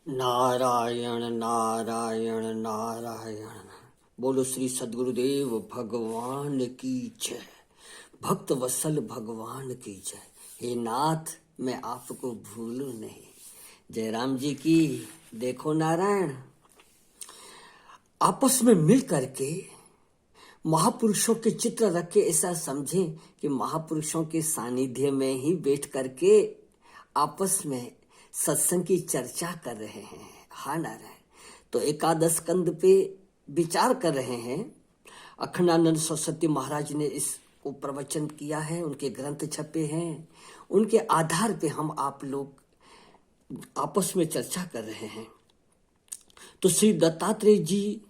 नारायण नारायण नारायण। बोलो श्री सद्गुरुदेव भगवान की जय। भक्त वत्सल भगवान की जय। हे नाथ, मैं आपको भूलूं नहीं। जय राम जी की। देखो नारायण, आपस में मिल करके महापुरुषों के चित्र रख के ऐसा समझें कि महापुरुषों के सानिध्य में ही बैठ करके आपस में सत्संग की चर्चा कर रहे हैं। हाँ नारायण, तो एकादश स्कंद पे विचार कर रहे हैं। अखंडानंद सरस्वती महाराज ने इसको प्रवचन किया है, उनके ग्रंथ छपे हैं, उनके आधार पे हम आप लोग आपस में चर्चा कर रहे हैं। तो श्री दत्तात्रेय जी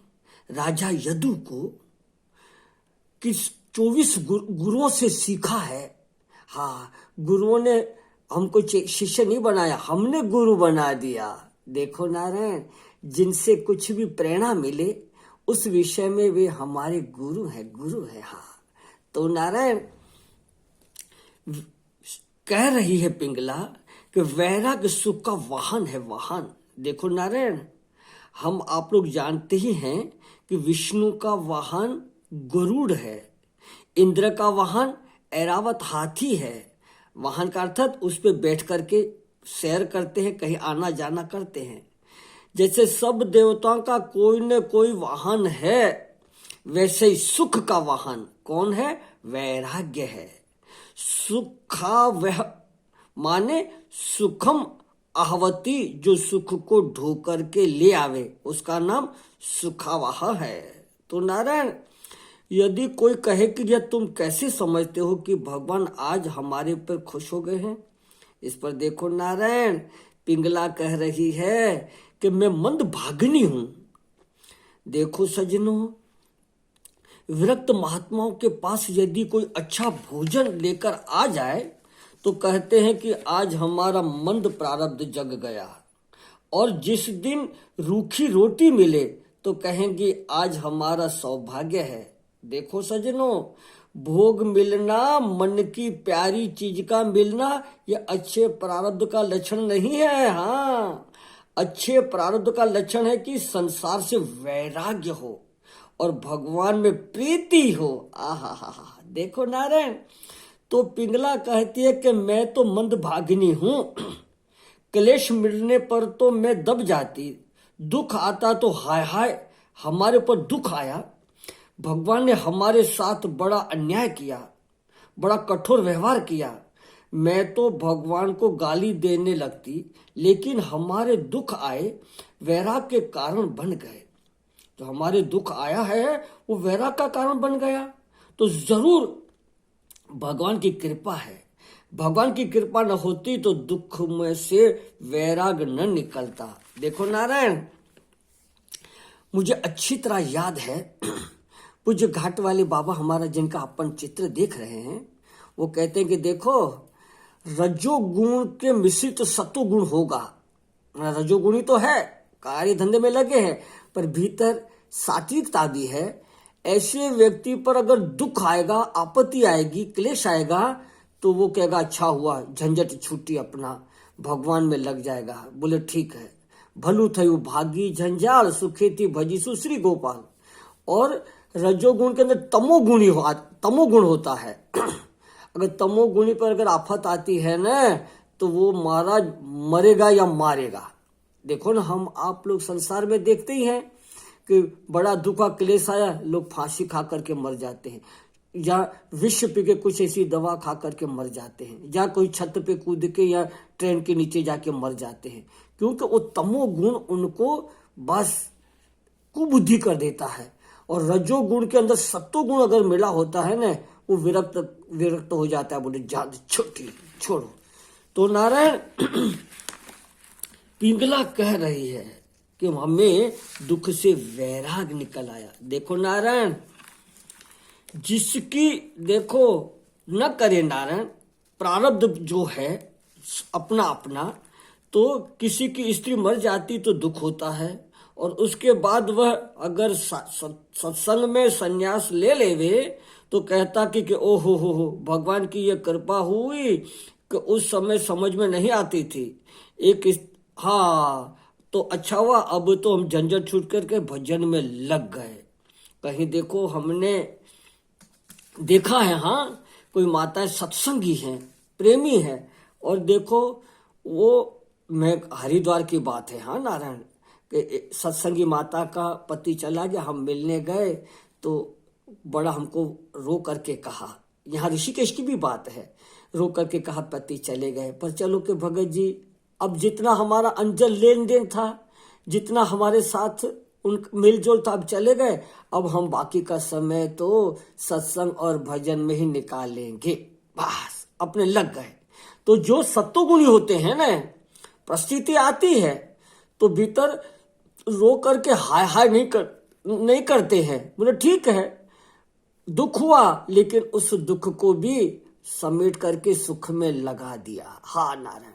राजा यदु को किस 24 गुरुओं से सीखा है। हाँ, गुरुओं ने हमको शिष्य नहीं बनाया, हमने गुरु बना दिया। देखो नारायण, जिनसे कुछ भी प्रेरणा मिले उस विषय में वे हमारे गुरु है। हाँ, तो नारायण कह रही है पिंगला कि वैराग्य सुख का वाहन है, वाहन। देखो नारायण, हम आप लोग जानते ही हैं कि विष्णु का वाहन गरुड़ है, इंद्र का वाहन ऐरावत हाथी है। वाहन का अर्थात उस पे बैठ करके सैर करते हैं, कहीं आना जाना करते हैं। जैसे सब देवताओं का कोई न कोई वाहन है, वैसे ही सुख का वाहन कौन है? वैराग्य है। सुखा वह माने सुखम आहवती, जो सुख को ढो करके ले आवे उसका नाम सुखावाह है। तो नारायण, यदि कोई कहे कि यह तुम कैसे समझते हो कि भगवान आज हमारे ऊपर खुश हो गए हैं, इस पर देखो नारायण, पिंगला कह रही है कि मैं मंद भागनी हूं। देखो सज्जनों, विरक्त महात्माओं के पास यदि कोई अच्छा भोजन लेकर आ जाए तो कहते हैं कि आज हमारा मंद प्रारब्ध जग गया, और जिस दिन रूखी रोटी मिले तो कहेंगे आज हमारा सौभाग्य है। देखो सज्जनों, भोग मिलना, मन की प्यारी चीज का मिलना, यह अच्छे प्रारब्ध का लक्षण नहीं है। हाँ, अच्छे प्रारब्ध का लक्षण है कि संसार से वैराग्य हो और भगवान में प्रीति हो। आहा, देखो नारायण, तो पिंगला कहती है कि मैं तो मंद भागिनी हूं, क्लेश मिलने पर तो मैं दब जाती, दुख आता तो हाय हाय हमारे पर दुख आया। भगवान ने हमारे साथ बड़ा अन्याय किया, बड़ा कठोर व्यवहार किया। मैं तो भगवान को गाली देने लगती, लेकिन हमारे दुख आए वैराग के कारण बन गए। जो हमारे दुख आया है वो वैराग का कारण बन गया। तो जरूर भगवान की कृपा है। भगवान की कृपा न होती तो दुख में से वैराग न निकलता। देखो नारायण, मुझे अच्छी तरह याद है, पूज्य घाट वाले बाबा हमारा, जिनका अपन चित्र देख रहे हैं, वो कहते हैं कि देखो, रजोगुण के मिश्रित सत्वगुण होगा। रजोगुणी तो है, कार्य धंधे में लगे हैं, पर भीतर सात्विकता भी है। ऐसे व्यक्ति पर अगर दुख आएगा, आपत्ति आएगी, क्लेश आएगा, तो वो कहेगा अच्छा हुआ, झंझट छूटी, अपना भगवान में लग जाएगा। बोले ठीक है, भलू थयु भागी झंझाल, सुखे थी भजी सुश्री गोपाल। और रजोगुण के अंदर तमोगुण होता है। अगर तमोगुणी पर अगर आफत आती है ना, तो वो महाराज मरेगा या मारेगा। देखो ना, हम आप लोग संसार में देखते ही हैं कि बड़ा दुख का क्लेश आया, लोग फांसी खा करके मर जाते हैं, या विष पी के कुछ ऐसी दवा खा करके मर जाते हैं, या कोई छत पे कूद के या ट्रेन के नीचे जाके मर जाते हैं, क्योंकि वो तमोगुण उनको बस कुबुद्धि कर देता है। और रजोगुण के अंदर सत्वगुण अगर मिला होता है ना, वो विरक्त हो जाता है। बोले छोड़ो। तो नारायण पिंगला कह रही है कि हमें दुख से वैराग निकल आया। देखो नारायण, जिसकी देखो न करे नारायण, प्रारब्ध जो है अपना अपना, तो किसी की स्त्री मर जाती तो दुख होता है, और उसके बाद वह अगर सत्संग में संन्यास ले लेवे तो कहता कि ओहो हो भगवान की ये कृपा हुई कि उस समय समझ में नहीं आती थी। हाँ, तो अच्छा हुआ, अब तो हम झंझट छूट करके भजन में लग गए। कहीं देखो हमने देखा है, हाँ, कोई माताएं सत्संगी हैं, प्रेमी हैं, और देखो वो, मैं हरिद्वार की बात है, हाँ नारायण, कि सत्संगी माता का पति चला गया, हम मिलने गए तो बड़ा हमको रो करके कहा, यहाँ ऋषिकेश की भी बात है, रो करके कहा पति चले गए। पर चलो कि भगत जी, अब जितना हमारा अंजल लेन देन था, जितना हमारे साथ उन मिलजुल था, अब चले गए, अब हम बाकी का समय तो सत्संग और भजन में ही निकालेंगे, बस अपने लग गए। तो जो सत्वगुणी होते हैं ना, परिस्थिति आती है तो भीतर रो करके हाय हाय नहीं करते हैं, बोले ठीक है दुख हुआ, लेकिन उस दुख को भी समेट करके सुख में लगा दिया। हाँ नारायण,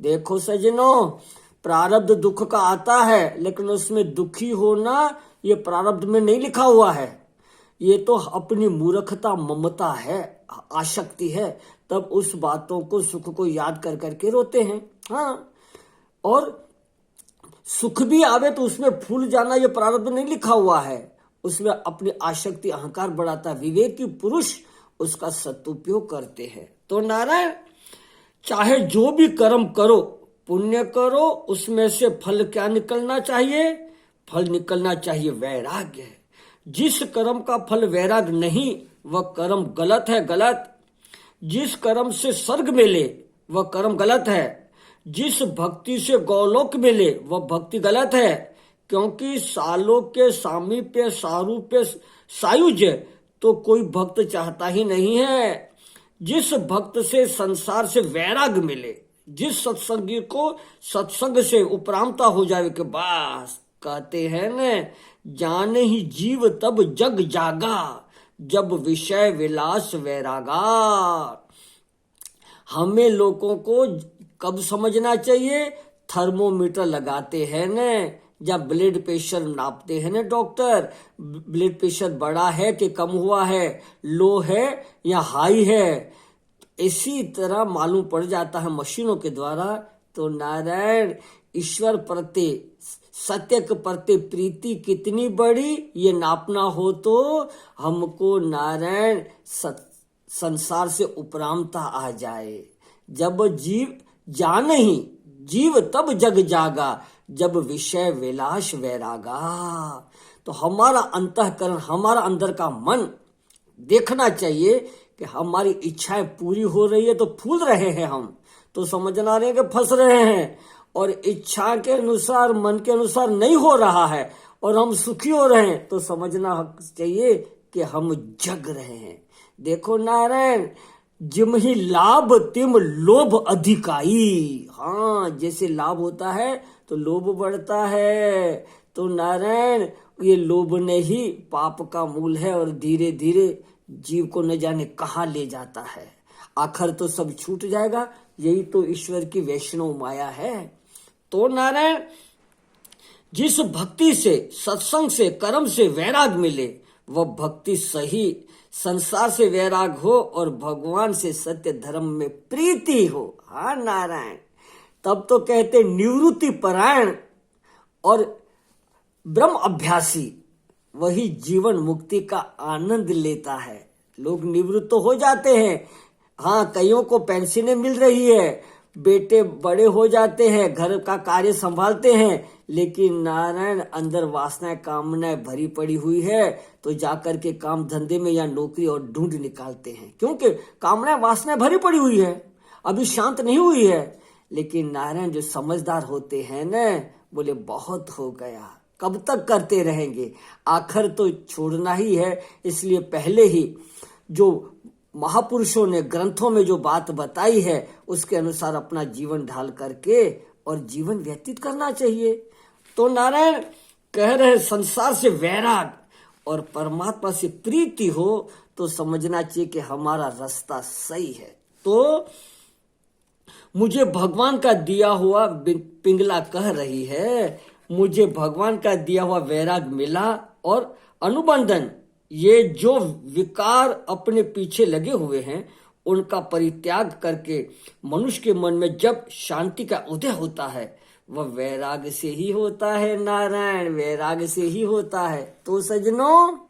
देखो सजनों, प्रारब्ध दुख का आता है, लेकिन उसमें दुखी होना ये प्रारब्ध में नहीं लिखा हुआ है, ये तो अपनी मूर्खता, ममता है, आसक्ति है, तब उस बातों को, सुख को याद कर करके रोते हैं। हाँ, और सुख भी आवे तो उसमें फूल जाना ये प्रारब्ध नहीं लिखा हुआ है, उसमें अपनी आसक्ति, अहंकार बढ़ाता। विवेकी पुरुष उसका सदुपयोग करते हैं। तो नारायण, चाहे जो भी कर्म करो, पुण्य करो, उसमें से फल क्या निकलना चाहिए? फल निकलना चाहिए वैराग्य। जिस कर्म का फल वैराग्य नहीं, वह कर्म गलत है, गलत। जिस कर्म से स्वर्ग मिले वह कर्म गलत है, जिस भक्ति से गौलोक मिले वह भक्ति गलत है, क्योंकि सालों के सामीप्य, सारूप्य, सायुज्य तो कोई भक्त चाहता ही नहीं है। जिस भक्त से संसार से वैराग्य मिले, जिस सत्संगी को सत्संग से उपरामता हो जाए कि बस, कहते हैं न, जाने ही जीव तब जग जागा, जब विषय विलास वैरागा। हमें लोगों को कब समझना चाहिए? थर्मोमीटर लगाते हैं न, जब ब्लड प्रेशर नापते हैं ना डॉक्टर, ब्लड प्रेशर बढ़ा है कि कम हुआ है, लो है या हाई है, इसी तरह मालूम पड़ जाता है मशीनों के द्वारा। तो नारायण, ईश्वर प्रति, सत्य के प्रति प्रीति कितनी बड़ी, ये नापना हो तो हमको नारायण संसार से उपरामता आ जाए। जब जीव जान ही जीव तब जग जागा, जब विषय विलास वैरागा। तो हमारा अंतःकरण, हमारा अंदर का मन देखना चाहिए कि हमारी इच्छाएं पूरी हो रही है तो फूल रहे हैं हम, तो समझना रहे कि फंस रहे हैं, और इच्छा के अनुसार, मन के अनुसार नहीं हो रहा है और हम सुखी हो रहे हैं, तो समझना चाहिए कि हम जग रहे हैं। देखो नारायण, जिम ही लाभ तिम लोभ अधिकाई। हाँ, जैसे लाभ होता है तो लोभ बढ़ता है। तो नारायण, ये लोभ ने ही पाप का मूल है और धीरे धीरे जीव को न जाने कहाँ ले जाता है। आखिर तो सब छूट जाएगा, यही तो ईश्वर की वैष्णव माया है। तो नारायण, जिस भक्ति से, सत्संग से, कर्म से वैराग मिले, वह भक्ति सही। संसार से वैराग हो और भगवान से, सत्य धर्म में प्रीति हो। हाँ नारायण, तब तो कहते निवृत्ति परायण और ब्रह्म अभ्यासी, वही जीवन मुक्ति का आनंद लेता है। लोग निवृत्त तो हो जाते हैं, हाँ, कईयों को पेंशनें मिल रही है, बेटे बड़े हो जाते हैं, घर का कार्य संभालते हैं, लेकिन नारायण अंदर वासनाएं, कामनाएं भरी पड़ी हुई है, तो जाकर के काम धंधे में या नौकरी और ढूंढ निकालते हैं, क्योंकि कामनाएं, वासनाएं भरी पड़ी हुई है, अभी शांत नहीं हुई है। लेकिन नारायण जो समझदार होते हैं न, बोले बहुत हो गया, कब तक करते रहेंगे, आखिर तो छोड़ना ही है। इसलिए पहले ही जो महापुरुषों ने ग्रंथों में जो बात बताई है, उसके अनुसार अपना जीवन ढाल करके और जीवन व्यतीत करना चाहिए। तो नारायण कह रहे, संसार से वैराग और परमात्मा से प्रीति हो तो समझना चाहिए कि हमारा रास्ता सही है। तो मुझे भगवान का दिया हुआ, पिंगला कह रही है, मुझे भगवान का दिया हुआ वैराग मिला और अनुबंधन, ये जो विकार अपने पीछे लगे हुए हैं उनका परित्याग करके मनुष्य के मन में जब शांति का उदय होता है, वह वैराग से ही होता है। नारायण वैराग से ही होता है। तो सजनों